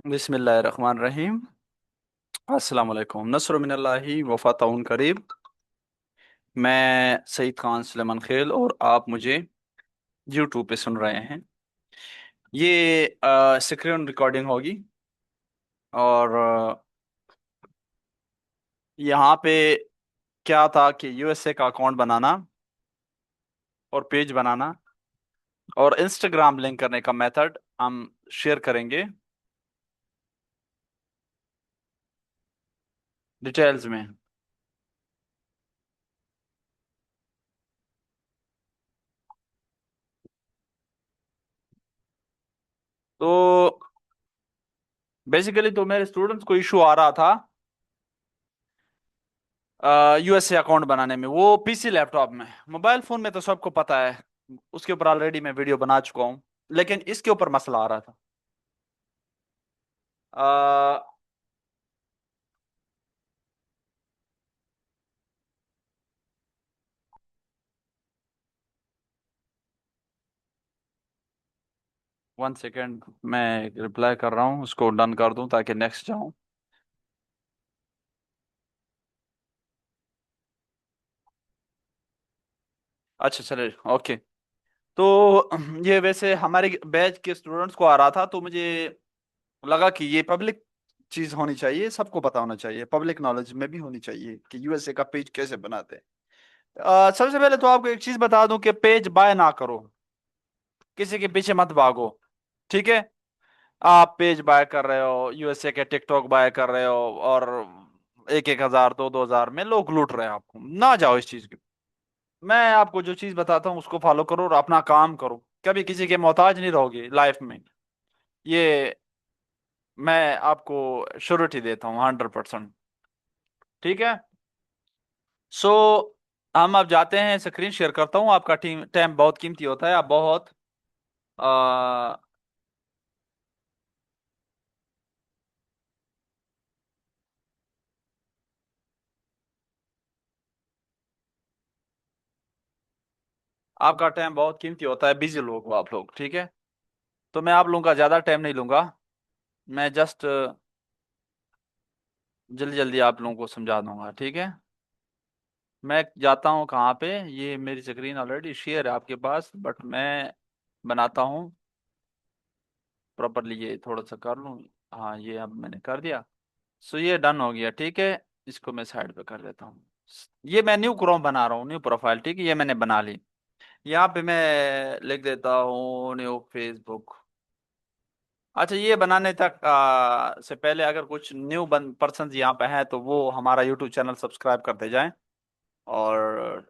बिस्मिल्लाहिर्रहमानिर्रहीम। अस्सलाम वालेकुम। नस्र मिनल्लाहि व फतहुन करीब। मैं सईद खान सुलेमान खेल और आप मुझे यूट्यूब पे सुन रहे हैं। ये स्क्रीन रिकॉर्डिंग होगी और यहाँ पे क्या था कि यूएसए का अकाउंट बनाना और पेज बनाना और इंस्टाग्राम लिंक करने का मेथड हम शेयर करेंगे डिटेल्स में। तो बेसिकली तो मेरे स्टूडेंट्स को इशू आ रहा था यूएसए अकाउंट बनाने में, वो पीसी लैपटॉप में। मोबाइल फोन में तो सबको पता है, उसके ऊपर ऑलरेडी मैं वीडियो बना चुका हूँ। लेकिन इसके ऊपर मसला आ रहा था। 1 सेकेंड, मैं रिप्लाई कर रहा हूँ, उसको डन कर दूं ताकि नेक्स्ट जाऊं। अच्छा चले, ओके। तो ये वैसे हमारे बैच के स्टूडेंट्स को आ रहा था, तो मुझे लगा कि ये पब्लिक चीज होनी चाहिए, सबको पता होना चाहिए, पब्लिक नॉलेज में भी होनी चाहिए कि यूएसए का पेज कैसे बनाते हैं। सबसे पहले तो आपको एक चीज बता दूं कि पेज बाय ना करो, किसी के पीछे मत भागो। ठीक है। आप पेज बाय कर रहे हो, यूएसए के टिकटॉक बाय कर रहे हो, और 1-1 हजार 2-2 हजार में लोग लूट रहे हैं आपको, ना जाओ इस चीज की। मैं आपको जो चीज बताता हूँ उसको फॉलो करो और अपना काम करो, कभी किसी के मोहताज नहीं रहोगे लाइफ में। ये मैं आपको श्योरिटी देता हूँ 100%। ठीक है। सो हम अब जाते हैं, स्क्रीन शेयर करता हूँ। आपका टीम टाइम बहुत कीमती होता है, आप बहुत आ, आपका टाइम बहुत कीमती होता है, बिजी लोग हो आप लोग। ठीक है। तो मैं आप लोगों का ज़्यादा टाइम नहीं लूंगा। मैं जस्ट जल्दी जल्दी आप लोगों को समझा दूंगा। ठीक है। मैं जाता हूँ कहाँ पे, ये मेरी स्क्रीन ऑलरेडी शेयर है आपके पास, बट मैं बनाता हूँ प्रॉपरली। ये थोड़ा सा कर लूँ। हाँ, ये अब मैंने कर दिया। सो ये डन हो गया। ठीक है। इसको मैं साइड पे कर देता हूँ। ये मैं न्यू क्रोम बना रहा हूँ, न्यू प्रोफाइल। ठीक है, ये मैंने बना ली। यहाँ पे मैं लिख देता हूँ न्यू फेसबुक। अच्छा, ये बनाने तक से पहले अगर कुछ न्यू पर्सन यहाँ पे हैं तो वो हमारा यूट्यूब चैनल सब्सक्राइब करते जाएं और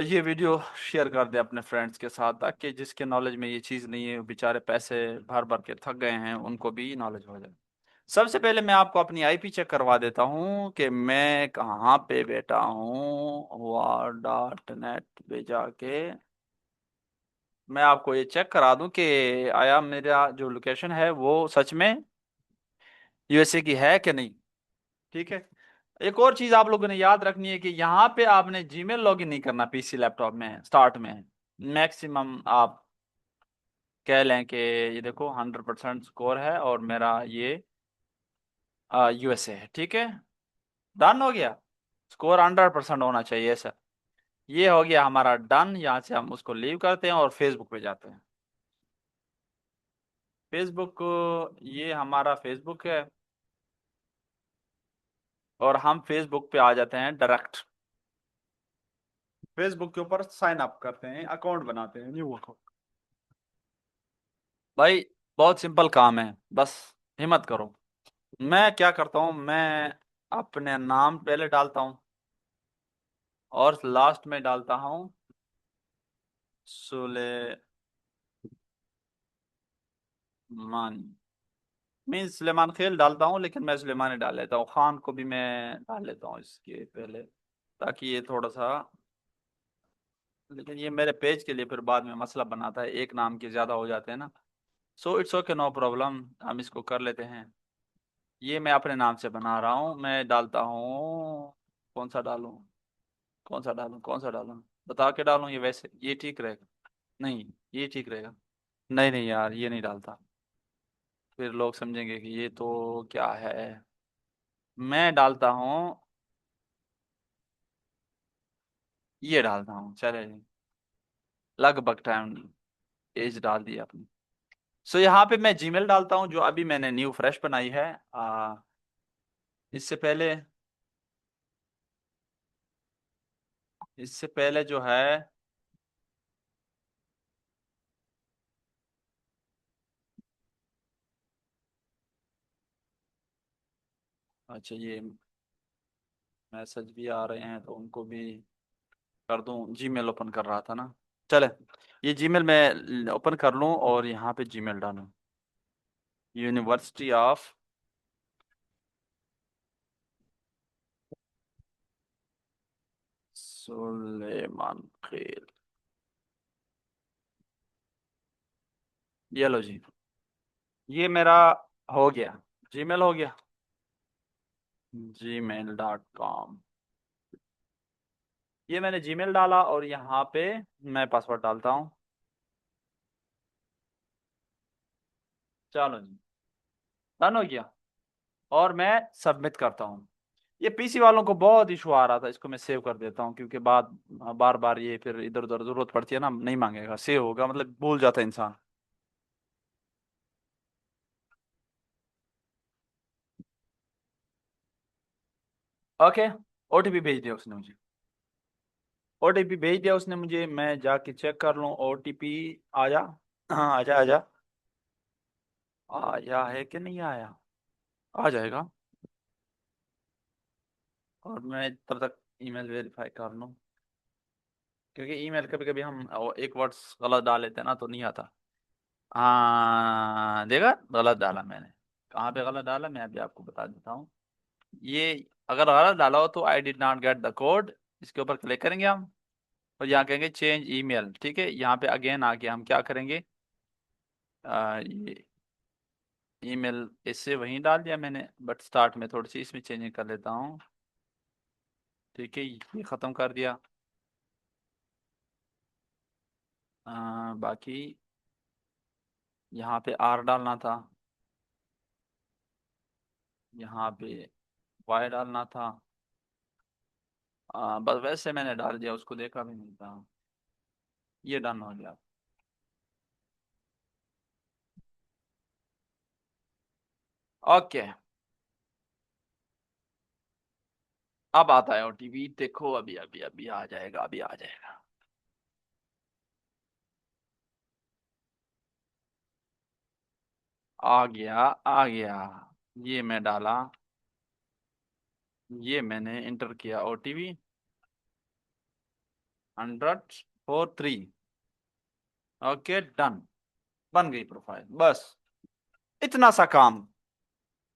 ये वीडियो शेयर कर दें अपने फ्रेंड्स के साथ, ताकि जिसके नॉलेज में ये चीज़ नहीं है, बेचारे पैसे भर भर के थक गए हैं, उनको भी नॉलेज हो जाए। सबसे पहले मैं आपको अपनी आईपी चेक करवा देता हूँ कि मैं कहाँ पे बैठा हूँ। war.net पे जाके मैं आपको ये चेक करा दूं कि आया मेरा जो लोकेशन है वो सच में यूएसए की है कि नहीं। ठीक है। एक और चीज आप लोगों ने याद रखनी है कि यहाँ पे आपने जीमेल लॉगिन नहीं करना पीसी लैपटॉप में स्टार्ट में। मैक्सिमम आप कह लें कि ये देखो 100% स्कोर है और मेरा ये यूएसए है। ठीक है। डन हो गया। स्कोर 100% होना चाहिए सर। ये हो गया हमारा डन। यहाँ से हम उसको लीव करते हैं और फेसबुक पे जाते हैं। फेसबुक, ये हमारा फेसबुक है और हम फेसबुक पे आ जाते हैं डायरेक्ट। फेसबुक के ऊपर साइन अप करते हैं, अकाउंट बनाते हैं, न्यू अकाउंट। भाई बहुत सिंपल काम है, बस हिम्मत करो। मैं क्या करता हूँ, मैं अपने नाम पहले डालता हूँ और लास्ट में डालता हूँ सुलेमान। मीन सुलेमान खेल डालता हूँ, लेकिन मैं सुलेमान ही डाल लेता हूँ, खान को भी मैं डाल लेता हूँ इसके पहले, ताकि ये थोड़ा सा। लेकिन ये मेरे पेज के लिए फिर बाद में मसला बनाता है, एक नाम के ज्यादा हो जाते हैं ना। So it's okay, no problem, हम इसको कर लेते हैं। ये मैं अपने नाम से बना रहा हूँ, मैं डालता हूँ। कौन सा डालूं, कौन सा डालूं, कौन सा डालूं, बता के डालूं ये, वैसे ये ठीक रहेगा? नहीं, ये ठीक रहेगा। नहीं नहीं यार, ये नहीं डालता। फिर लोग समझेंगे कि ये तो क्या है। मैं डालता हूँ, ये डालता हूँ, चले लगभग टाइम एज डाल दिया आपने। सो यहाँ पे मैं जीमेल डालता हूँ जो अभी मैंने न्यू फ्रेश बनाई है। इससे पहले, इससे पहले जो है, अच्छा ये मैसेज भी आ रहे हैं तो उनको भी कर दूं। जीमेल ओपन कर रहा था ना, चले ये जीमेल मैं ओपन कर लूं और यहाँ पे जीमेल डालूं। यूनिवर्सिटी ऑफ सुलेमान खेल, ये लो जी, ये मेरा हो गया, जीमेल हो गया। gmail.com, ये मैंने जीमेल डाला और यहाँ पे मैं पासवर्ड डालता हूँ। चलो जी, डन हो गया और मैं सबमिट करता हूँ। ये पीसी वालों को बहुत इशू आ रहा था, इसको मैं सेव कर देता हूँ क्योंकि बार बार ये फिर इधर उधर जरूरत पड़ती है ना, नहीं मांगेगा, सेव होगा, मतलब भूल जाता है इंसान। ओके, ओटीपी भेज दिया उसने मुझे, ओटीपी भेज दिया उसने मुझे, मैं जाके चेक कर लूँ ओटीपी आया। हाँ आजा आजा, आया है कि नहीं आया, आ जाएगा। और मैं तब तक ईमेल वेरीफाई कर लूँ, क्योंकि ईमेल कभी कभी हम एक वर्ड्स गलत डाल लेते हैं ना तो नहीं आता। हाँ देखा, गलत डाला मैंने, कहाँ पे गलत डाला मैं अभी आपको बता देता हूँ। ये अगर गलत डाला हो तो I did not get the code, इसके ऊपर क्लिक करेंगे हम और यहाँ कहेंगे चेंज ईमेल, ठीक है। यहाँ पे अगेन आके हम क्या करेंगे, ये ईमेल इससे वहीं डाल दिया मैंने, बट स्टार्ट में थोड़ी सी इसमें चेंजिंग कर लेता हूँ, ठीक है। ये ख़त्म कर दिया। बाकी यहाँ पे आर डालना था, यहाँ पे वाई डालना था। बस वैसे मैंने डाल दिया, उसको देखा भी नहीं था। ये डन हो गया। ओके, अब आता है ओटीपी, देखो अभी अभी अभी आ जाएगा, अभी आ जाएगा। आ गया, आ गया, ये मैं डाला, ये मैंने इंटर किया ओटीपी 100 43। ओके डन, बन गई प्रोफाइल, बस इतना सा काम।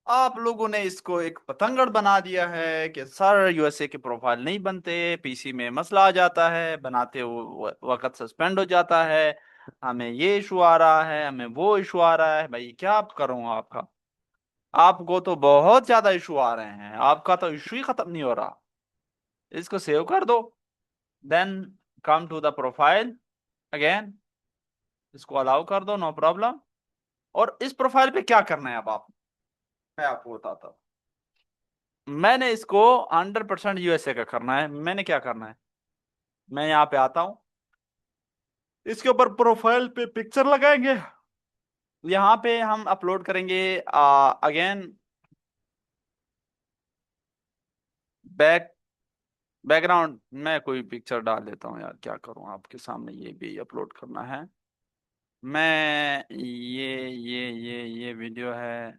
आप लोगों ने इसको एक पतंगड़ बना दिया है कि सर यूएसए के प्रोफाइल नहीं बनते, पीसी में मसला आ जाता है, बनाते वक्त सस्पेंड हो जाता है, हमें ये इशू आ रहा है, हमें वो इशू आ रहा है। भाई क्या आप करूँ आपका, आपको तो बहुत ज्यादा इशू आ रहे हैं, आपका तो इशू ही खत्म नहीं हो रहा। इसको सेव कर दो, then come to the profile again, इसको अलाउ कर दो, नो प्रॉब्लम। और इस प्रोफाइल पे क्या करना है अब आप, मैं आपको बताता हूँ। मैंने इसको 100% यूएसए का करना है। मैंने क्या करना है, मैं यहाँ पे आता हूँ, इसके ऊपर प्रोफाइल पे पिक्चर लगाएंगे, यहाँ पे हम अपलोड करेंगे अगेन बैक, बैकग्राउंड। मैं कोई पिक्चर डाल देता हूँ यार, क्या करूँ आपके सामने, ये भी अपलोड करना है। मैं ये वीडियो है,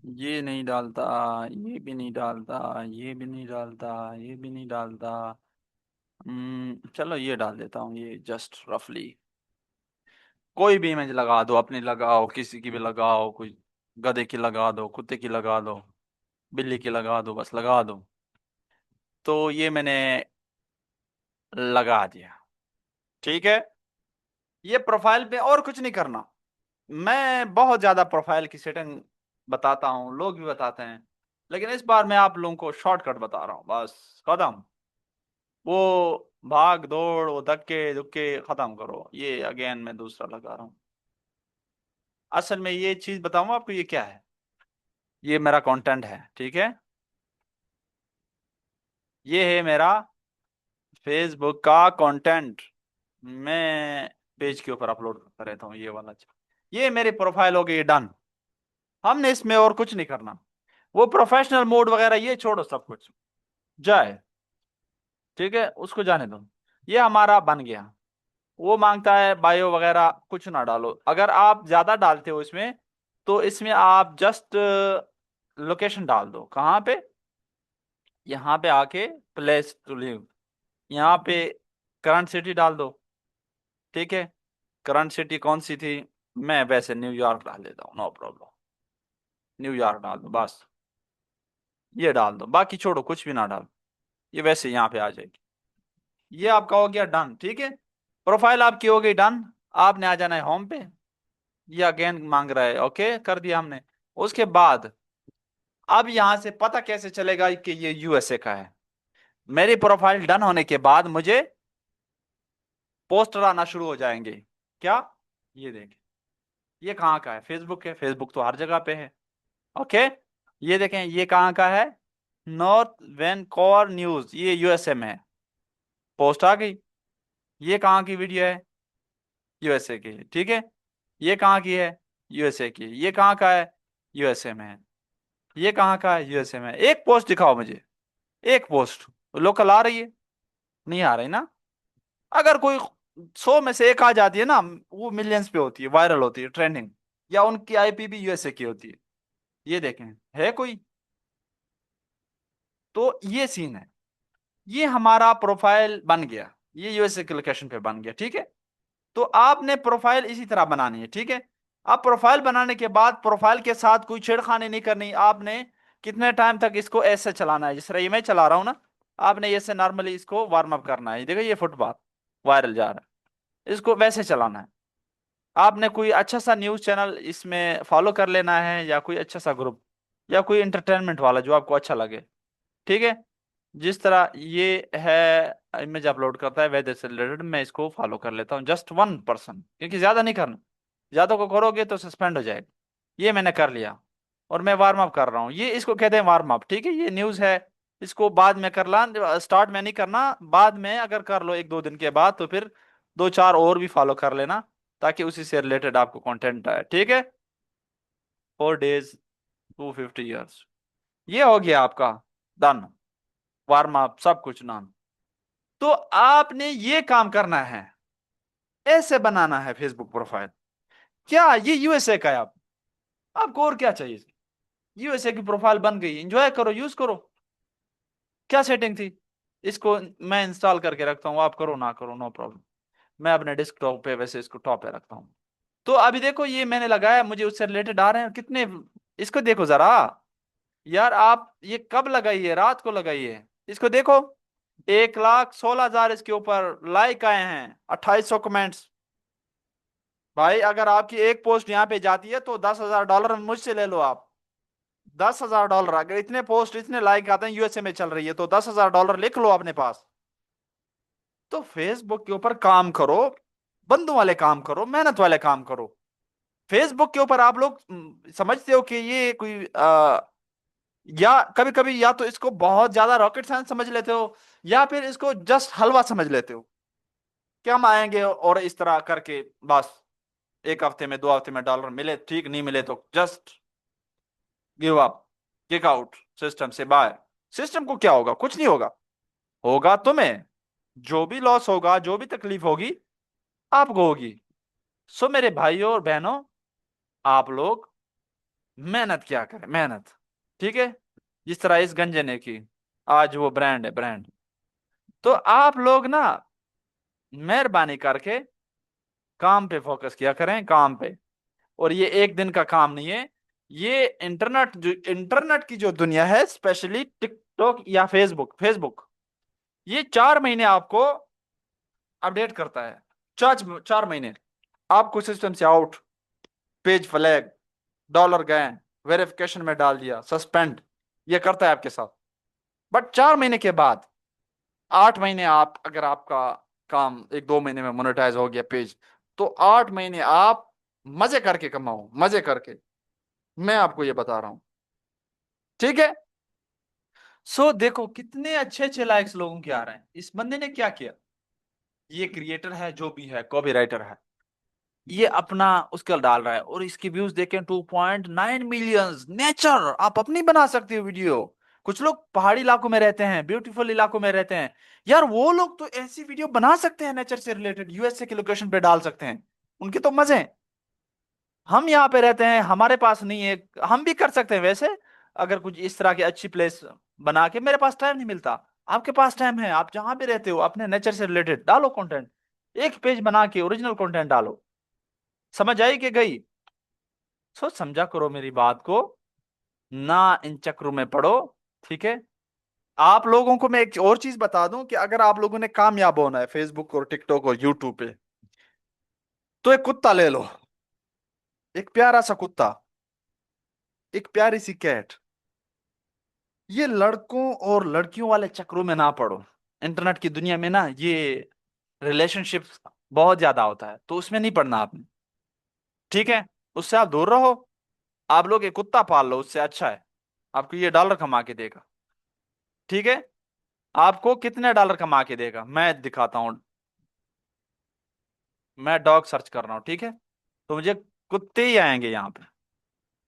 ये नहीं डालता, ये भी नहीं डालता, ये भी नहीं डालता, ये भी नहीं डालता। चलो ये डाल देता हूँ, ये जस्ट रफली कोई भी इमेज लगा दो, अपनी लगाओ, किसी की भी लगाओ, कोई गधे की लगा दो, कुत्ते की लगा दो, बिल्ली की लगा दो, बस लगा दो। तो ये मैंने लगा दिया, ठीक है। ये प्रोफाइल पे और कुछ नहीं करना। मैं बहुत ज्यादा प्रोफाइल की सेटिंग बताता हूँ, लोग भी बताते हैं, लेकिन इस बार मैं आप लोगों को शॉर्टकट बता रहा हूँ, बस कदम वो भाग दौड़ वो धक्के धुक्के खत्म करो, ये अगेन मैं दूसरा लगा रहा हूँ। असल में ये चीज बताऊं आपको, ये क्या है, ये मेरा कंटेंट है, ठीक है। ये है मेरा फेसबुक का कंटेंट। मैं पेज के ऊपर अपलोड करता रहता हूँ ये वाला। ये मेरी प्रोफाइल हो गई डन। हमने इसमें और कुछ नहीं करना। वो प्रोफेशनल मोड वगैरह ये छोड़ो, सब कुछ जाए, ठीक है, उसको जाने दो। ये हमारा बन गया। वो मांगता है बायो वगैरह, कुछ ना डालो। अगर आप ज्यादा डालते हो इसमें, तो इसमें आप जस्ट लोकेशन डाल दो, कहाँ पे, यहाँ पे आके प्लेस टू लिव, यहाँ पे करंट सिटी डाल दो, ठीक है। करंट सिटी कौन सी थी, मैं वैसे न्यूयॉर्क डाल देता हूँ, नो प्रॉब्लम। न्यूयॉर्क डाल दो बस, ये डाल दो, बाकी छोड़ो, कुछ भी ना डालो। ये वैसे यहाँ पे आ जाएगी। ये आपका हो गया डन, ठीक है। प्रोफाइल आपकी हो गई डन। आपने आ जाना है होम पे। ये अगेन मांग रहा है, ओके कर दिया हमने। उसके बाद अब यहां से पता कैसे चलेगा कि ये यूएसए का है। मेरी प्रोफाइल डन होने के बाद मुझे पोस्टर आना शुरू हो जाएंगे। क्या, ये देखें, ये कहाँ का है, फेसबुक है, फेसबुक तो हर जगह पे है, ओके। ये देखें, ये कहाँ का है, नॉर्थ वैनकूवर न्यूज, ये यूएसए में है। पोस्ट आ गई। ये कहाँ की वीडियो है, यूएसए की है, ठीक है। ये कहाँ की है, यूएसए की है। ये कहाँ का है, यूएसए में है। ये कहाँ का है, यूएसए में है। एक पोस्ट दिखाओ मुझे, एक पोस्ट लोकल आ रही है, नहीं आ रही ना। अगर कोई 100 में से एक आ जाती है ना, वो मिलियंस पे होती है, वायरल होती है, ट्रेंडिंग, या उनकी आईपी भी यूएसए की होती है। ये देखें, है कोई। तो ये सीन है। ये हमारा प्रोफाइल बन गया, ये यूएसए के लोकेशन पे बन गया, ठीक है। तो आपने प्रोफाइल इसी तरह बनानी है, ठीक है। अब प्रोफाइल बनाने के बाद प्रोफाइल के साथ कोई छेड़खानी नहीं करनी आपने। कितने टाइम तक इसको ऐसे चलाना है, जिस तरह ये मैं चला रहा हूं ना, आपने ऐसे नॉर्मली इसको वार्म अप करना है। देखो ये फुटपाथ वायरल जा रहा है, इसको वैसे चलाना है। आपने कोई अच्छा सा न्यूज चैनल इसमें फॉलो कर लेना है, या कोई अच्छा सा ग्रुप, या कोई एंटरटेनमेंट वाला जो आपको अच्छा लगे, ठीक है। जिस तरह ये है, इमेज अपलोड करता है वेदर से रिलेटेड, मैं इसको फॉलो कर लेता हूँ, जस्ट 1%, क्योंकि ज्यादा नहीं करना। ज्यादा को करोगे तो सस्पेंड हो जाएगा। ये मैंने कर लिया, और मैं वार्म अप कर रहा हूँ। ये इसको कहते हैं वार्म अप, ठीक है। ये न्यूज है, इसको बाद में कर ला, स्टार्ट में नहीं करना, बाद में अगर कर लो 1-2 दिन के बाद, तो फिर 2-4 और भी फॉलो कर लेना, ताकि उसी से रिलेटेड आपको कंटेंट आए, ठीक है। 4 days 250 years, ये हो गया आपका डन, वार्म अप सब कुछ डन। तो आपने ये काम करना है, ऐसे बनाना है फेसबुक प्रोफाइल। क्या ये यूएसए का है, आप आपको और क्या चाहिए। यूएसए की प्रोफाइल बन गई, एंजॉय करो, यूज करो। क्या सेटिंग थी, इसको मैं इंस्टॉल करके रखता हूँ, आप करो ना करो, नो प्रॉब्लम। मैं अपने डेस्कटॉप पे वैसे इसको टॉप पे रखता हूँ। तो अभी देखो, ये मैंने लगाया, मुझे उससे रिलेटेड आ रहे हैं कितने। इसको देखो जरा, यार आप ये कब लगाइए, रात को लगाइए, इसको देखो। 1,16,000 इसके ऊपर लाइक आए हैं, 2800 कमेंट्स। भाई अगर आपकी एक पोस्ट यहाँ पे जाती है तो $10,000 मुझसे ले लो आप। $10,000, अगर इतने पोस्ट इतने लाइक आते हैं, यूएसए में चल रही है, तो $10,000 लिख लो अपने पास। तो फेसबुक के ऊपर काम करो, बंदों वाले काम करो, मेहनत वाले काम करो। फेसबुक के ऊपर आप लोग समझते हो कि ये कोई या कभी कभी या तो इसको बहुत ज्यादा रॉकेट साइंस समझ लेते हो, या फिर इसको जस्ट हलवा समझ लेते हो कि हम आएंगे और इस तरह करके बस 1 हफ्ते में 2 हफ्ते में डॉलर मिले ठीक, नहीं मिले तो just give up, kick out system से बाहर। सिस्टम को क्या होगा, कुछ नहीं होगा। होगा तुम्हें, जो भी लॉस होगा, जो भी तकलीफ होगी, आपको होगी। सो मेरे भाइयों और बहनों, आप लोग मेहनत क्या करें, मेहनत, ठीक है। जिस तरह इस गंजे ने की, आज वो ब्रांड है, ब्रांड। तो आप लोग ना मेहरबानी करके काम पे फोकस किया करें, काम पे। और ये एक दिन का काम नहीं है। ये इंटरनेट की जो दुनिया है, स्पेशली टिकटॉक या फेसबुक, ये 4 महीने आपको अपडेट करता है। 4 4 महीने आपको सिस्टम से आउट, पेज फ्लैग, डॉलर गए, वेरिफिकेशन में डाल दिया, सस्पेंड, ये करता है आपके साथ। बट 4 महीने के बाद 8 महीने आप, अगर आपका काम 1-2 महीने में मोनेटाइज हो गया पेज, तो 8 महीने आप मजे करके कमाओ, मजे करके। मैं आपको ये बता रहा हूं, ठीक है। सो देखो कितने अच्छे अच्छे लाइक्स लोगों के आ रहे हैं। इस बंदे ने क्या किया, ये क्रिएटर है जो भी है, कॉपी राइटर है, ये अपना उसका डाल रहा है और इसके व्यूज देखें 2.9 मिलियन। नेचर आप अपनी बना सकते हो वीडियो। कुछ लोग पहाड़ी इलाकों में रहते हैं, ब्यूटीफुल इलाकों में रहते हैं, यार वो लोग तो ऐसी वीडियो बना सकते हैं नेचर से रिलेटेड, यूएसए के लोकेशन पे डाल सकते हैं, उनके तो मजे हैं। हम यहाँ पे रहते हैं, हमारे पास नहीं है, हम भी कर सकते हैं वैसे। अगर कुछ इस तरह की अच्छी प्लेस बना के, मेरे पास टाइम नहीं मिलता, आपके पास टाइम है, आप जहां भी रहते हो अपने नेचर से रिलेटेड डालो कंटेंट। एक पेज बना के ओरिजिनल कंटेंट डालो। समझ आई कि गई? सोच समझा करो मेरी बात को, ना इन चक्रों में पड़ो, ठीक है। आप लोगों को मैं एक और चीज बता दूं कि अगर आप लोगों ने कामयाब होना है फेसबुक और टिकटॉक और यूट्यूब पे, तो एक कुत्ता ले लो, एक प्यारा सा कुत्ता, एक प्यारी सी कैट। ये लड़कों और लड़कियों वाले चक्रों में ना पड़ो। इंटरनेट की दुनिया में ना ये रिलेशनशिप बहुत ज्यादा होता है, तो उसमें नहीं पड़ना आपने, ठीक है। उससे आप दूर रहो। आप लोग एक कुत्ता पाल लो, उससे अच्छा है, आपको ये डॉलर कमा के देगा, ठीक है। आपको कितने डॉलर कमा के देगा मैं दिखाता हूँ। मैं डॉग सर्च कर रहा हूँ, ठीक है, तो मुझे कुत्ते ही आएंगे यहाँ पे।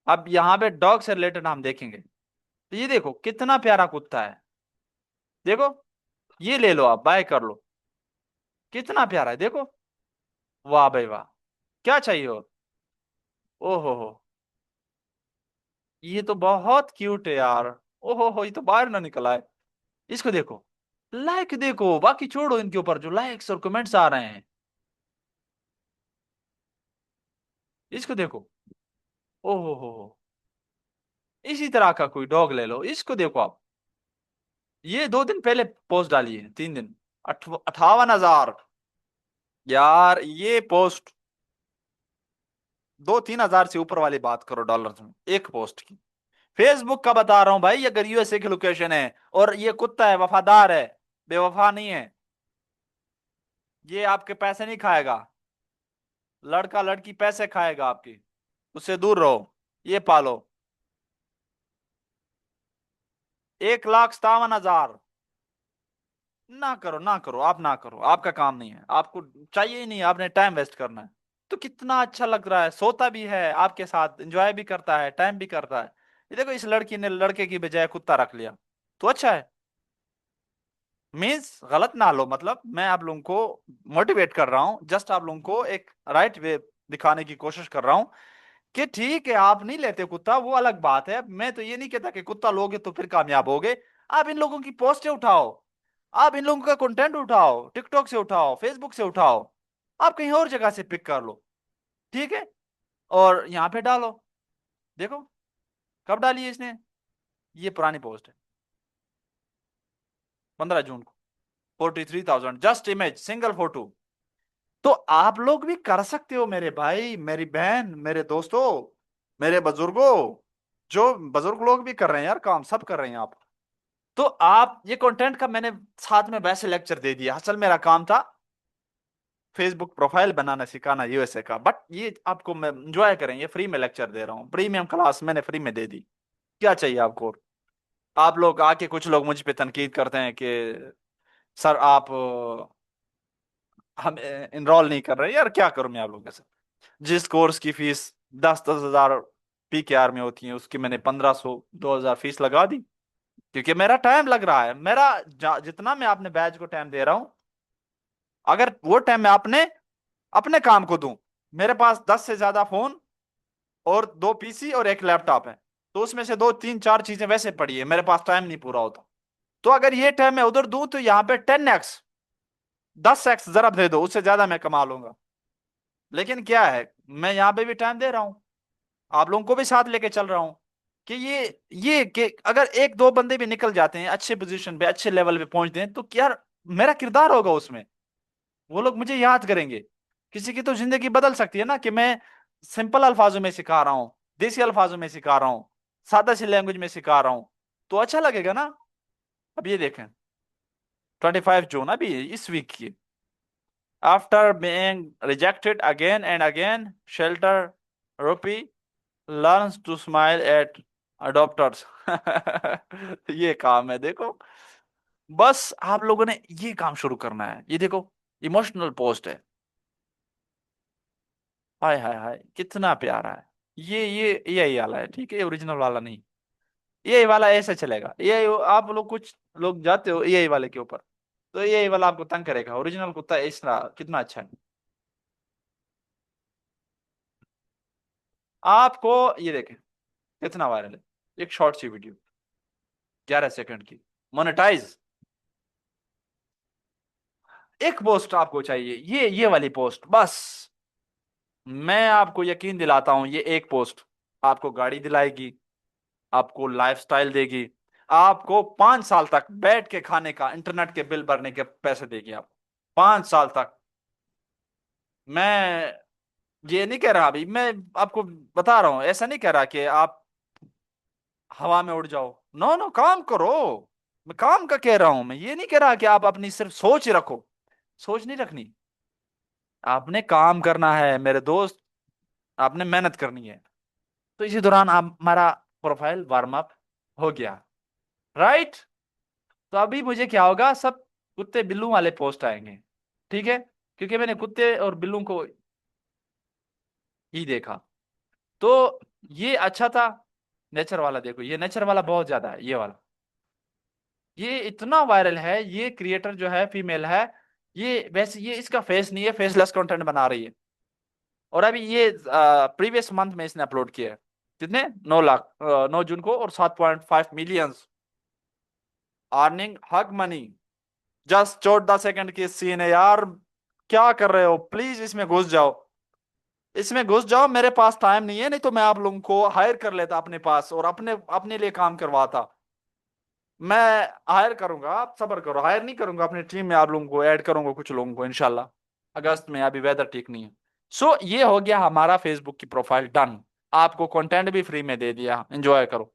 अब यहाँ पे डॉग से रिलेटेड हम देखेंगे, तो ये देखो कितना प्यारा कुत्ता है, देखो, ये ले लो, आप बाय कर लो, कितना प्यारा है देखो। वाह भाई वाह, क्या चाहिए और? ओहो हो, ये तो बहुत क्यूट है यार। ओहो हो, ये तो बाहर ना निकला है। इसको देखो, लाइक देखो, बाकी छोड़ो, इनके ऊपर जो लाइक्स और कमेंट्स आ रहे हैं, इसको देखो। ओहो हो, इसी तरह का कोई डॉग ले लो, इसको देखो आप। ये 2 दिन पहले पोस्ट डाली है, 3 दिन, 58,000। यार ये पोस्ट 2-3 हजार से ऊपर वाली बात करो डॉलर में एक पोस्ट की। फेसबुक का बता रहा हूं भाई, अगर यूएसए की लोकेशन है और ये कुत्ता है, वफादार है, बेवफा नहीं है, ये आपके पैसे नहीं खाएगा। लड़का लड़की पैसे खाएगा आपकी, उससे दूर रहो। ये पालो। 1,57,000। ना करो ना करो, आप ना करो, आपका काम नहीं है, आपको चाहिए ही नहीं, आपने टाइम वेस्ट करना है। तो कितना अच्छा लग रहा है, सोता भी है आपके साथ, एंजॉय भी करता है, टाइम भी करता है। ये देखो, इस लड़की ने लड़के की बजाय कुत्ता रख लिया, तो अच्छा है। मीन्स गलत ना लो, मतलब मैं आप लोगों को मोटिवेट कर रहा हूँ, जस्ट आप लोगों को एक राइट वे दिखाने की कोशिश कर रहा हूँ कि ठीक है, आप नहीं लेते कुत्ता वो अलग बात है, मैं तो ये नहीं कहता कि कुत्ता लोगे तो फिर कामयाब होगे। आप इन लोगों की पोस्टें उठाओ, आप इन लोगों का कंटेंट उठाओ, टिकटॉक से उठाओ, फेसबुक से उठाओ, आप कहीं और जगह से पिक कर लो, ठीक है, और यहाँ पे डालो। देखो कब डाली है इसने, ये पुरानी पोस्ट है, 15 जून को। 43,000 जस्ट इमेज, सिंगल फोटो। तो आप लोग भी कर सकते हो मेरे भाई, मेरी बहन, मेरे दोस्तों, मेरे बुजुर्गों, जो बुजुर्ग लोग भी कर रहे हैं यार, काम सब कर रहे हैं आप। तो आप ये कंटेंट का मैंने साथ में वैसे लेक्चर दे दिया, असल मेरा काम था फेसबुक प्रोफाइल बनाना सिखाना यूएसए का, बट ये आपको मैं एंजॉय करें, ये फ्री में लेक्चर दे रहा हूँ, प्रीमियम क्लास मैंने फ्री में दे दी। क्या चाहिए आपको? आप लोग आके, कुछ लोग मुझ पे तनकीद करते हैं कि सर आप हम इनरोल नहीं कर रहे, यार क्या करूं मैं आप लोगों के साथ। जिस कोर्स की फीस 10-10 हजार पीकेआर में होती है, उसकी मैंने 1,500-2,000 फीस लगा दी, क्योंकि मेरा टाइम लग रहा है, मेरा जितना मैं अपने बैच को टाइम दे रहा हूं, अगर वो टाइम मैं अपने अपने काम को दूं, मेरे पास 10 से ज्यादा फोन और 2 पीसी और एक लैपटॉप है, तो उसमें से 2-3-4 चीजें वैसे पड़ी है, मेरे पास टाइम नहीं पूरा होता। तो अगर ये टाइम मैं उधर दूं, तो यहाँ पे 10x 10x जरा दे दो, उससे ज्यादा मैं कमा लूंगा। लेकिन क्या है, मैं यहाँ पे भी टाइम दे रहा हूँ, आप लोगों को भी साथ लेके चल रहा हूँ, कि ये कि अगर एक दो बंदे भी निकल जाते हैं, अच्छे पोजीशन पे अच्छे लेवल पे पहुंचते हैं, तो क्या मेरा किरदार होगा उसमें, वो लोग मुझे याद करेंगे। किसी की तो जिंदगी बदल सकती है ना, कि मैं सिंपल अल्फाजों में सिखा रहा हूँ, देसी अल्फाजों में सिखा रहा हूँ, सादा सी लैंग्वेज में सिखा रहा हूँ, तो अच्छा लगेगा ना। अब ये देखें, 25 जून, अभी इस वीक की। After being rejected again and again, shelter rupi learns to smile at adopters। ये काम है देखो। बस आप लोगों ने ये काम शुरू करना है। ये देखो, इमोशनल पोस्ट है। हाय हाय हाय, कितना प्यारा है। ये यही वाला है, ठीक है, ओरिजिनल वाला नहीं। यही वाला ऐसे चलेगा। ये आप लोग कुछ लोग जाते हो यही वाले के ऊपर, तो यही वाला आपको तंग करेगा। ओरिजिनल कुत्ता इस तरह कितना अच्छा है। आपको ये देखें कितना वायरल है। एक शॉर्ट सी वीडियो 11 सेकंड की, मोनेटाइज। एक पोस्ट आपको चाहिए, ये वाली पोस्ट बस। मैं आपको यकीन दिलाता हूं, ये एक पोस्ट आपको गाड़ी दिलाएगी, आपको लाइफस्टाइल देगी, आपको 5 साल तक बैठ के खाने का, इंटरनेट के बिल भरने के पैसे देगी आपको, 5 साल तक। मैं ये नहीं कह रहा, अभी मैं आपको बता रहा हूं, ऐसा नहीं कह रहा कि आप हवा में उड़ जाओ। नो नो, काम करो। मैं काम का कह रहा हूं, मैं ये नहीं कह रहा कि आप अपनी सिर्फ सोच ही रखो। सोच नहीं रखनी, आपने काम करना है मेरे दोस्त। आपने मेहनत करनी है। तो इसी दौरान आप हमारा प्रोफाइल वार्म अप हो गया, राइट। तो अभी मुझे क्या होगा, सब कुत्ते बिल्लू वाले पोस्ट आएंगे, ठीक है, क्योंकि मैंने कुत्ते और बिल्लू को ही देखा। तो ये अच्छा था। नेचर वाला देखो, ये नेचर वाला बहुत ज्यादा है, ये वाला। ये इतना वायरल है, ये क्रिएटर जो है फीमेल है। ये वैसे ये इसका फेस नहीं है, फेसलेस कंटेंट बना रही है। और अभी ये प्रीवियस मंथ में इसने अपलोड किया है। कितने, 9 लाख, 9 जून को, और 7.5 मिलियन अर्निंग हग मनी। जस्ट 14 सेकंड की सीन है यार। क्या कर रहे हो, प्लीज इसमें घुस जाओ। इसमें घुस जाओ, मेरे पास टाइम नहीं है, नहीं तो मैं आप लोगों को हायर कर लेता अपने पास और अपने अपने लिए काम करवाता। मैं हायर करूंगा, आप सब्र करो, हायर नहीं करूंगा, अपनी टीम में आप लोगों को ऐड करूंगा, कुछ लोगों को इंशाल्लाह अगस्त में। अभी वेदर ठीक नहीं है। सो ये हो गया हमारा फेसबुक की प्रोफाइल डन। आपको कंटेंट भी फ्री में दे दिया, एंजॉय करो।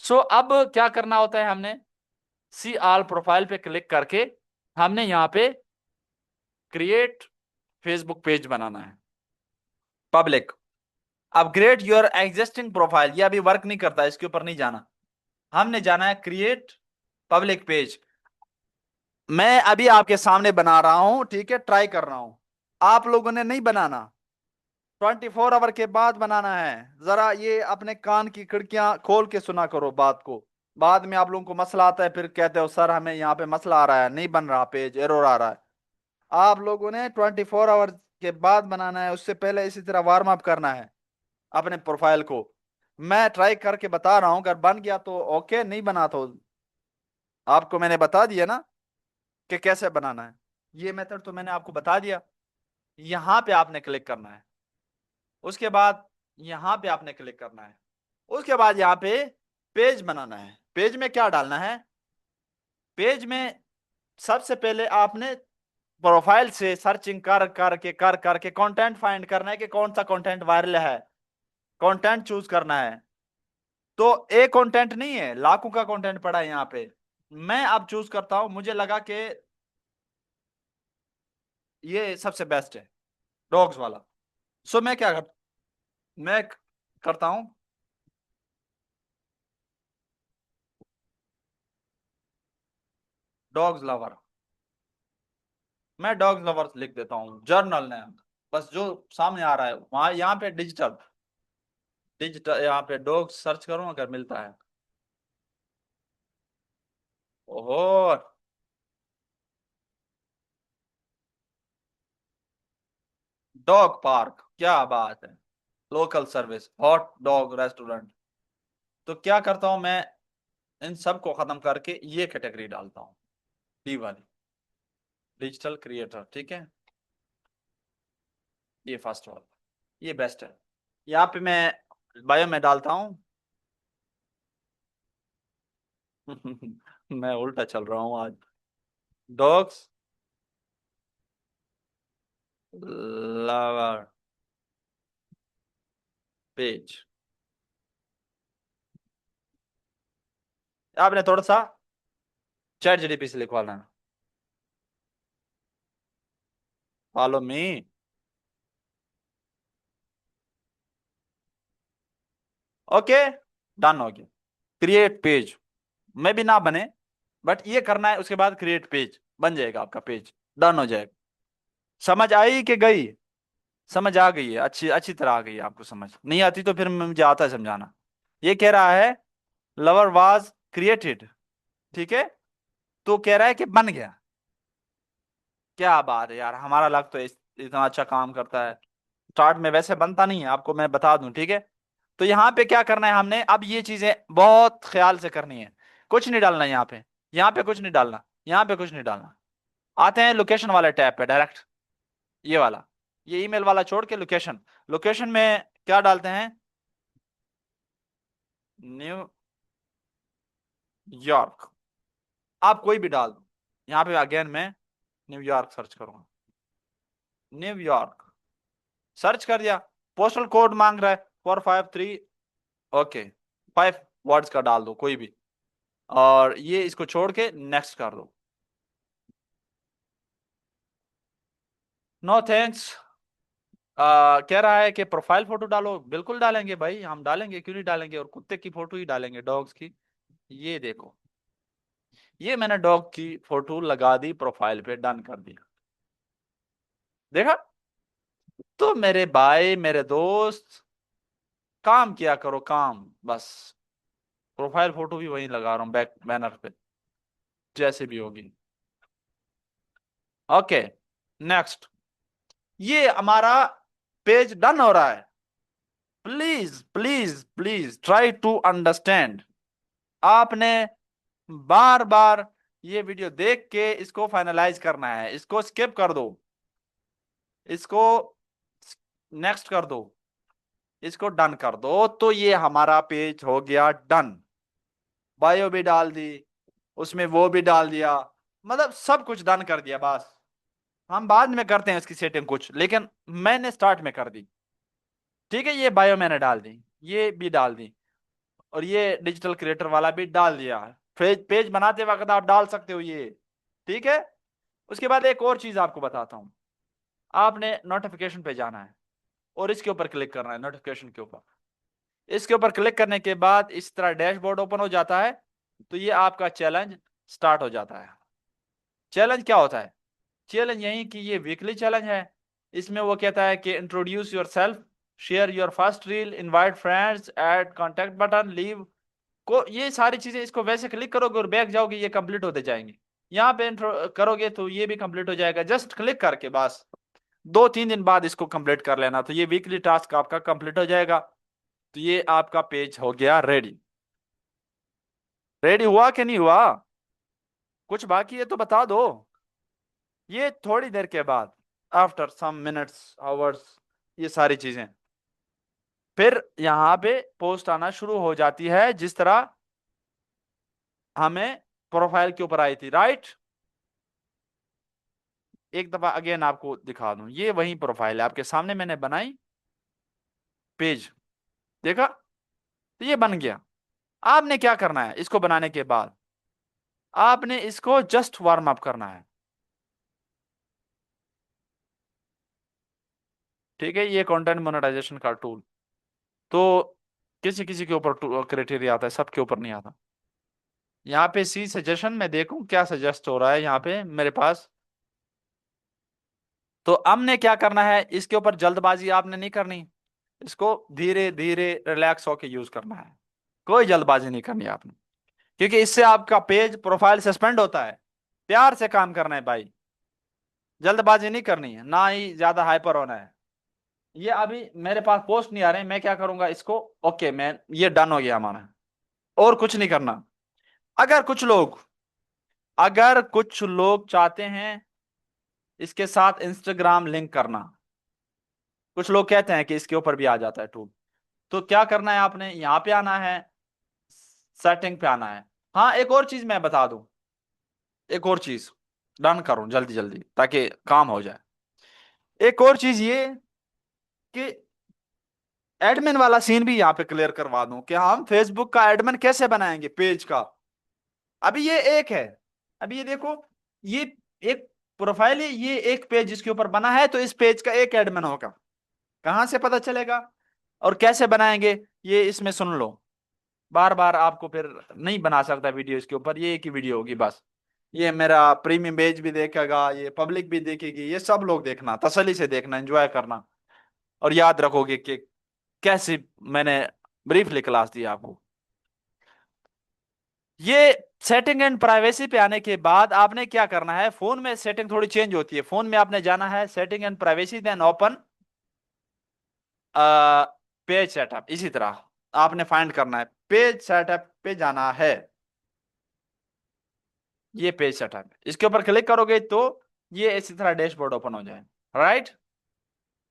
सो अब क्या करना होता है, हमने सी आल प्रोफाइल पे क्लिक करके हमने यहाँ पे क्रिएट फेसबुक पेज बनाना है, public. Upgrade your existing profile, ये अभी वर्क नहीं करता, इसके ऊपर नहीं जाना। हमने जाना है क्रिएट पब्लिक पेज। मैं अभी आपके सामने बना रहा हूं, ठीक है, ट्राई कर रहा हूं। आप लोगों ने नहीं बनाना, 24 आवर के बाद बनाना है। जरा ये अपने कान की खिड़कियां खोल के सुना करो बात को। बाद में आप लोगों को मसला आता है, फिर कहते हो सर हमें यहाँ पे मसला आ रहा है, नहीं बन रहा, पेज एरर आ रहा है। आप लोगों ने 24 आवर के बाद बनाना है, उससे पहले इसी तरह वार्म अप करना है अपने प्रोफाइल को। मैं ट्राई करके बता रहा हूं, अगर बन गया तो ओके, नहीं बना तो आपको मैंने बता दिया ना कि कैसे बनाना है। ये मेथड तो मैंने आपको बता दिया। यहां पे आपने क्लिक करना है, उसके बाद यहां पे आपने क्लिक करना है, उसके बाद यहाँ पे पेज बनाना है। पेज में क्या डालना है, पेज में सबसे पहले आपने प्रोफाइल से सर्चिंग कर करके कंटेंट फाइंड करना है कि कौन सा कंटेंट वायरल है। कंटेंट चूज करना है। तो एक कंटेंट नहीं है, लाखों का कंटेंट पड़ा है यहाँ पे। मैं अब चूज करता हूं, मुझे लगा कि ये सबसे बेस्ट है, डॉग्स वाला। सो मैं क्या कर, मैं करता हूं डॉग्स लवर। मैं डॉग्स लवर लिख देता हूँ, जर्नल ने। बस जो सामने आ रहा है वहां, यहाँ पे डिजिटल, डिजिटल यहाँ पे डॉग सर्च करूं, अगर मिलता है। ओहो, डॉग पार्क, क्या बात है। Local service, hot dog restaurant. तो क्या करता हूं मैं, इन सब को खत्म करके ये कैटेगरी डालता हूँ, डी वाली, डिजिटल क्रिएटर, ठीक है। ये फर्स्ट वाला, ये बेस्ट है। यहाँ पे मैं बायो में डालता हूँ। मैं उल्टा चल रहा हूँ आज। Dogs lover page. आपने थोड़ा सा चैट जीडीपी से लिखवाना है। Follow me. ओके, डन हो गया। क्रिएट पेज, में भी ना बने, बट ये करना है, उसके बाद क्रिएट पेज बन जाएगा आपका पेज, डन हो जाएगा। समझ आई कि गई? समझ आ गई है, अच्छी अच्छी तरह आ गई है आपको समझ, नहीं आती तो फिर मुझे आता है समझाना। ये कह रहा है लवर वाज क्रिएटेड, ठीक है, तो कह रहा है कि बन गया। क्या बात है यार, हमारा लग तो इतना अच्छा काम करता है। स्टार्ट में वैसे बनता नहीं है, आपको मैं बता दूं, ठीक है। तो यहाँ पे क्या करना है हमने, अब ये चीजें बहुत ख्याल से करनी है। कुछ नहीं डालना यहाँ पे, यहाँ पे कुछ नहीं डालना, यहाँ पे कुछ नहीं डालना। आते हैं लोकेशन वाले टैब पे डायरेक्ट, ये वाला, ये ईमेल वाला छोड़ के लोकेशन। लोकेशन में क्या डालते हैं? न्यूयॉर्क। आप कोई भी डाल दो, यहाँ पे अगेन मैं न्यूयॉर्क सर्च करूंगा। न्यूयॉर्क सर्च कर दिया। पोस्टल कोड मांग रहा है 453। ओके, 5 वर्ड्स का डाल दो कोई भी, और ये इसको छोड़ के नेक्स्ट कर दो। No thanks. कह रहा है कि प्रोफाइल फोटो डालो, बिल्कुल डालेंगे भाई, हम डालेंगे, क्यों नहीं डालेंगे, और कुत्ते की फोटो ही डालेंगे, डॉग्स की। ये देखो, ये मैंने डॉग की फोटो लगा दी, प्रोफाइल पे डन कर दिया। देखा? तो मेरे भाई मेरे दोस्त, काम किया करो काम बस। प्रोफाइल फोटो भी वही लगा रहा हूँ बैक बैनर पे, जैसे भी होगी। Okay, next. ये हमारा पेज डन हो रहा है। Please please please try to understand. आपने बार बार ये वीडियो देख के इसको फाइनलाइज करना है, इसको स्किप कर दो, इसको नेक्स्ट कर दो, इसको डन कर दो, तो ये हमारा पेज हो गया डन। बायो भी डाल दी, उसमें वो भी डाल दिया, मतलब सब कुछ डन कर दिया बस। हम बाद में करते हैं इसकी सेटिंग कुछ, लेकिन मैंने स्टार्ट में कर दी। ठीक है, ये बायो मैंने डाल दी, ये भी डाल दी, और ये डिजिटल क्रिएटर वाला भी डाल दिया। पेज पेज बनाते वक्त आप डाल सकते हो ये, ठीक है। उसके बाद एक और चीज आपको बताता हूं। आपने नोटिफिकेशन पे जाना है, और इसके ऊपर क्लिक करना है, नोटिफिकेशन के ऊपर। इसके ऊपर क्लिक करने के बाद इस तरह डैशबोर्ड ओपन हो जाता है। तो ये आपका चैलेंज स्टार्ट हो जाता है। चैलेंज क्या होता है? चैलेंज यही कि ये वीकली चैलेंज है। इसमें वो कहता है कि introduce your self, share your first reel, invite friends, add contact button, leave को, ये सारी चीजें, इसको वैसे क्लिक करोगे और बैक जाओगे, ये कंप्लीट होते जाएंगे। यहाँ पे इंट्रो करोगे तो ये भी कंप्लीट हो जाएगा, जस्ट क्लिक करके बस। 2-3 दिन बाद इसको कंप्लीट कर लेना, तो ये वीकली टास्क आपका कंप्लीट हो जाएगा। तो ये आपका पेज हो गया रेडी। रेडी हुआ कि नहीं हुआ? कुछ बाकी है तो बता दो। ये थोड़ी देर के बाद, आफ्टर सम मिनट्स आवर्स, ये सारी चीजें, फिर यहाँ पे पोस्ट आना शुरू हो जाती है, जिस तरह हमें प्रोफाइल के ऊपर आई थी, राइट। एक दफा अगेन आपको दिखा दूं, ये वही प्रोफाइल है आपके सामने, मैंने बनाई पेज, देखा? तो ये बन गया। आपने क्या करना है, इसको बनाने के बाद आपने इसको जस्ट वार्म अप करना है, ठीक है। ये कंटेंट मोनेटाइजेशन का टूल, तो किसी किसी के ऊपर क्राइटेरिया आता है, सबके ऊपर नहीं आता। यहाँ पे सी सजेशन में देखूं क्या सजेस्ट हो रहा है यहाँ पे मेरे पास। तो हमने क्या करना है, इसके ऊपर जल्दबाजी आपने नहीं करनी, इसको धीरे धीरे रिलैक्स होके यूज करना है। कोई जल्दबाजी नहीं करनी आपने, क्योंकि इससे आपका पेज प्रोफाइल सस्पेंड होता है। प्यार से काम करना है भाई, जल्दबाजी नहीं करनी है, ना ही ज्यादा हाइपर होना है। ये अभी मेरे पास पोस्ट नहीं आ रहे, मैं क्या करूंगा इसको, ओके मैं, ये डन हो गया हमारा, और कुछ नहीं करना। अगर कुछ लोग अगर कुछ लोग चाहते हैं इसके साथ इंस्टाग्राम लिंक करना, कुछ लोग कहते हैं कि इसके ऊपर भी आ जाता है टूल, तो क्या करना है, आपने यहाँ पे आना है, सेटिंग पे आना है। हाँ, एक और चीज मैं बता दूं, एक और चीज, डन करूं जल्दी जल्दी ताकि काम हो जाए। एक और चीज ये कि एडमिन वाला सीन भी यहाँ पे क्लियर करवा दूं कि हम फेसबुक का एडमिन कैसे बनाएंगे पेज का। अभी ये एक है, अभी ये देखो, ये एक प्रोफाइल है, ये एक पेज इसके ऊपर बना है, तो इस पेज का एक एडमिन होगा। कहां से पता चलेगा और कैसे बनाएंगे, ये इसमें सुन लो। बार बार आपको फिर नहीं बना सकता वीडियो इसके ऊपर, ये एक ही वीडियो होगी बस। ये मेरा प्रीमियम पेज भी देखेगा, ये पब्लिक भी देखेगी, ये सब लोग देखना, तसल्ली से देखना, एंजॉय करना। और याद रखोगे कि कैसे मैंने ब्रीफली क्लास दी आपको। ये सेटिंग एंड प्राइवेसी पे आने के बाद आपने क्या करना है, फोन में सेटिंग थोड़ी चेंज होती है, फोन में आपने जाना है setting and privacy, then open page setup. इसी तरह आपने फाइंड करना है, पेज सेटअप पे जाना है। ये पेज सेटअप, इसके ऊपर क्लिक करोगे तो ये इसी तरह डैशबोर्ड ओपन हो जाए। राइट,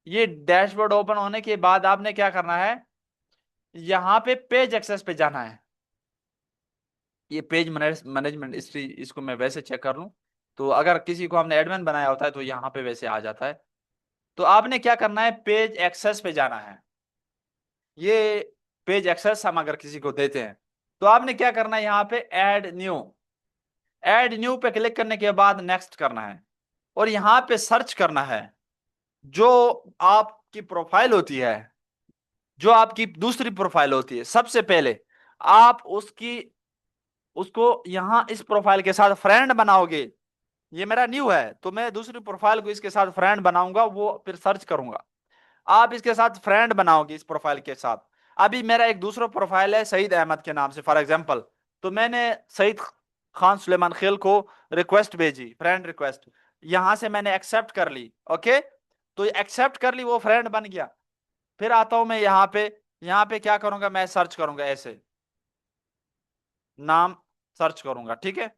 ये डैशबोर्ड ओपन होने के बाद आपने क्या करना है, यहां पे पेज एक्सेस पे जाना है। ये पेज मैनेजमेंट हिस्ट्री, इसको मैं वैसे चेक कर लूं, तो अगर किसी को हमने एडमिन बनाया होता है तो यहाँ पे वैसे आ जाता है। तो आपने क्या करना है, पेज एक्सेस पे जाना है। ये पेज एक्सेस हम अगर किसी को देते हैं तो आपने क्या करना है, यहाँ पे ऐड न्यू पे क्लिक करने के बाद नेक्स्ट करना है, और यहाँ पे सर्च करना है। जो आपकी प्रोफाइल होती है, जो आपकी दूसरी प्रोफाइल होती है, सबसे पहले आप उसको यहाँ इस प्रोफाइल के साथ फ्रेंड बनाओगे। ये मेरा न्यू है तो मैं दूसरी प्रोफाइल को इसके साथ फ्रेंड बनाऊंगा, वो फिर सर्च करूंगा। आप इसके साथ फ्रेंड बनाओगे इस प्रोफाइल के साथ। अभी मेरा एक दूसरा प्रोफाइल है सईद अहमद के नाम से फॉर एग्जांपल, तो मैंने सईद खान सुलेमान खेल को रिक्वेस्ट भेजी, फ्रेंड रिक्वेस्ट, यहां से मैंने एक्सेप्ट कर ली। ओके, तो एक्सेप्ट कर ली, वो फ्रेंड बन गया। फिर आता हूं मैं यहाँ पे क्या करूंगा, मैं सर्च करूंगा, ऐसे नाम सर्च करूंगा। ठीक है,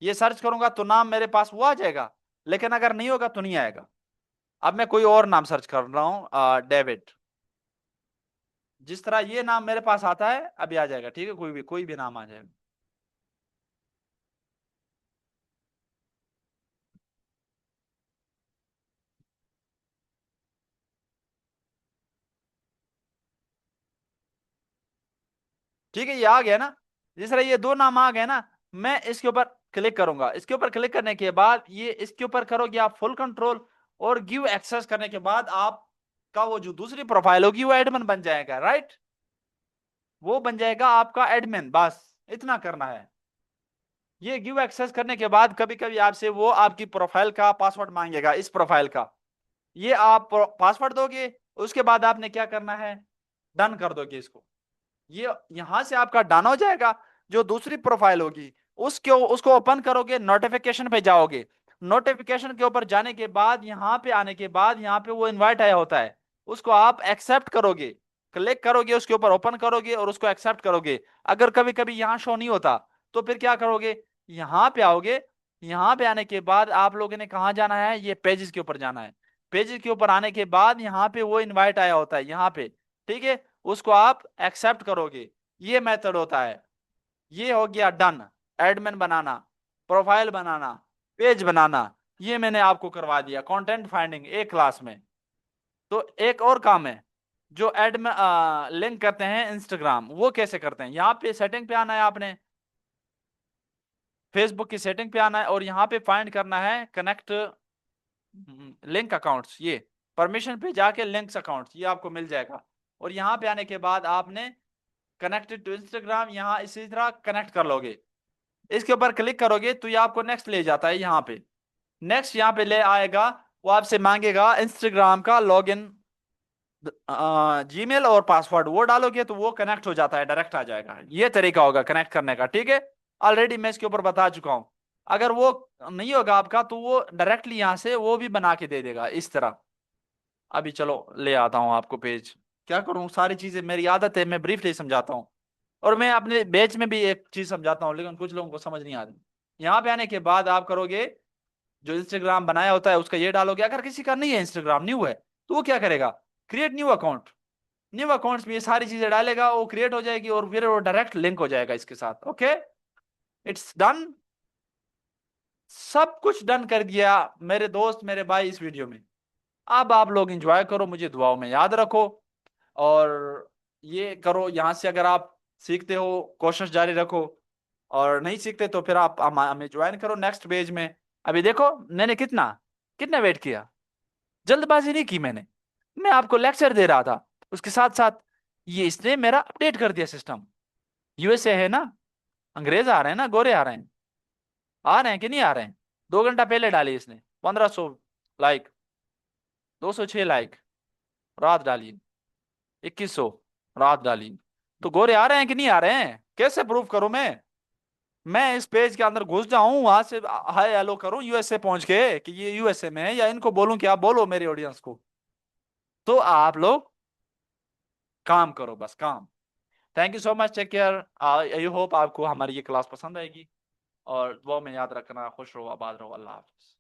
ये सर्च करूंगा तो नाम मेरे पास वो आ जाएगा, लेकिन अगर नहीं होगा तो नहीं आएगा। अब मैं कोई और नाम सर्च कर रहा हूँ, डेविड। जिस तरह ये नाम मेरे पास आता है अभी आ जाएगा। ठीक है, कोई भी नाम आ जाएगा। ठीक है, ये आ गया ना, जिस तरह ये दो नाम आ गए ना, मैं इसके ऊपर क्लिक करूंगा। इसके ऊपर क्लिक करने के बाद ये इसके ऊपर करोगे आप फुल कंट्रोल, और गिव एक्सेस करने के बाद आपका वो जो दूसरी प्रोफाइल होगी वो एडमिन बन जाएगा। राइट, वो बन जाएगा आपका एडमिन, बस इतना करना है। ये गिव एक्सेस करने के बाद कभी कभी आपसे वो आपकी प्रोफाइल का पासवर्ड मांगेगा, इस प्रोफाइल का। ये आप पासवर्ड दोगे, उसके बाद आपने क्या करना है, डन कर दोगे इसको। ये यहां से आपका डन हो जाएगा। जो दूसरी प्रोफाइल होगी उसको ओपन करोगे, नोटिफिकेशन पे जाओगे। नोटिफिकेशन के ऊपर जाने के बाद यहाँ पे आने के बाद यहाँ पे वो इनवाइट आया होता है, उसको आप एक्सेप्ट करोगे, क्लिक करोगे उसके ऊपर, ओपन करोगे और उसको एक्सेप्ट करोगे। अगर कभी कभी यहाँ शो नहीं होता तो फिर क्या करोगे, यहाँ पे आओगे। यहाँ पे आने के बाद आप लोगों ने कहाँ जाना है, ये पेजेस के ऊपर जाना है। पेजेस के ऊपर आने के बाद यहाँ पे वो इनवाइट आया होता है यहाँ पे। ठीक है, उसको आप एक्सेप्ट करोगे। ये मेथड होता है। ये हो गया डन। एडमिन बनाना, प्रोफाइल बनाना, पेज बनाना, ये मैंने आपको करवा दिया कंटेंट फाइंडिंग एक क्लास में। तो एक और काम है, जो एडमिन लिंक करते हैं इंस्टाग्राम, वो कैसे करते हैं, यहाँ पे सेटिंग पे आना है आपने, फेसबुक की सेटिंग पे आना है, और यहाँ पे फाइंड करना है कनेक्ट लिंक अकाउंट्स। ये परमिशन पे जाके लिंक्स अकाउंट्स, ये आपको मिल जाएगा। और यहाँ पे आने के बाद आपने कनेक्टेड टू इंस्टाग्राम, यहाँ इसी तरह कनेक्ट कर लोगे। इसके ऊपर क्लिक करोगे तो ये आपको नेक्स्ट ले जाता है। यहाँ पे नेक्स्ट यहाँ पे ले आएगा, वो आपसे मांगेगा इंस्टाग्राम का लॉगिन, जीमेल और पासवर्ड, वो डालोगे तो वो कनेक्ट हो जाता है, डायरेक्ट आ जाएगा। ये तरीका होगा कनेक्ट करने का। ठीक है, ऑलरेडी मैं इसके ऊपर बता चुका हूँ। अगर वो नहीं होगा आपका तो वो डायरेक्टली यहाँ से वो भी बना के दे देगा इस तरह। अभी चलो ले आता हूँ आपको पेज। क्या करूँ, सारी चीजें मेरी आदत है, मैं ब्रीफली समझाता हूँ। और मैं अपने बैच में भी एक चीज समझाता हूँ, लेकिन कुछ लोगों को समझ नहीं आती। यहाँ पे आने के बाद आप करोगे, जो इंस्टाग्राम बनाया होता है उसका ये डालोगे। अगर किसी का नहीं है इंस्टाग्राम, न्यू है, तो वो क्या करेगा, create new account. New accounts में ये सारी चीजें डालेगा, वो क्रिएट हो जाएगी और फिर वो डायरेक्ट लिंक हो जाएगा इसके साथ। Okay, it's done. सब कुछ डन कर दिया मेरे दोस्त, मेरे भाई, इस वीडियो में। अब आप लोग एंजॉय करो, मुझे दुआओं में याद रखो, और ये करो। यहां से अगर आप सीखते हो, कोशिश जारी रखो। और नहीं सीखते तो फिर आप हमें ज्वाइन करो नेक्स्ट पेज में। अभी देखो मैंने कितना कितना वेट किया, जल्दबाजी नहीं की मैंने, मैं आपको लेक्चर दे रहा था उसके साथ साथ। ये इसने मेरा अपडेट कर दिया सिस्टम। यूएसए है ना, अंग्रेज आ रहे हैं ना, गोरे आ रहे हैं, आ रहे हैं कि नहीं आ रहे हैं। 2 घंटा पहले डाली इसने 1500 लाइक, 206 लाइक रात डाली, 2100 रात डाली। तो गोरे आ रहे हैं कि नहीं आ रहे हैं, कैसे प्रूव करूं मैं इस पेज के अंदर घुस जाऊं, वहां से हाय हेलो करूं यूएसए पहुंच के कि ये यूएसए में है, या इनको बोलूं कि आप बोलो मेरी ऑडियंस को। तो आप लोग काम करो, बस काम। Thank you so much, take care. I hope आपको हमारी ये क्लास पसंद आएगी, और वो में याद रखना, खुश रहो, आबाद रहो, अल्लाह हाफिज।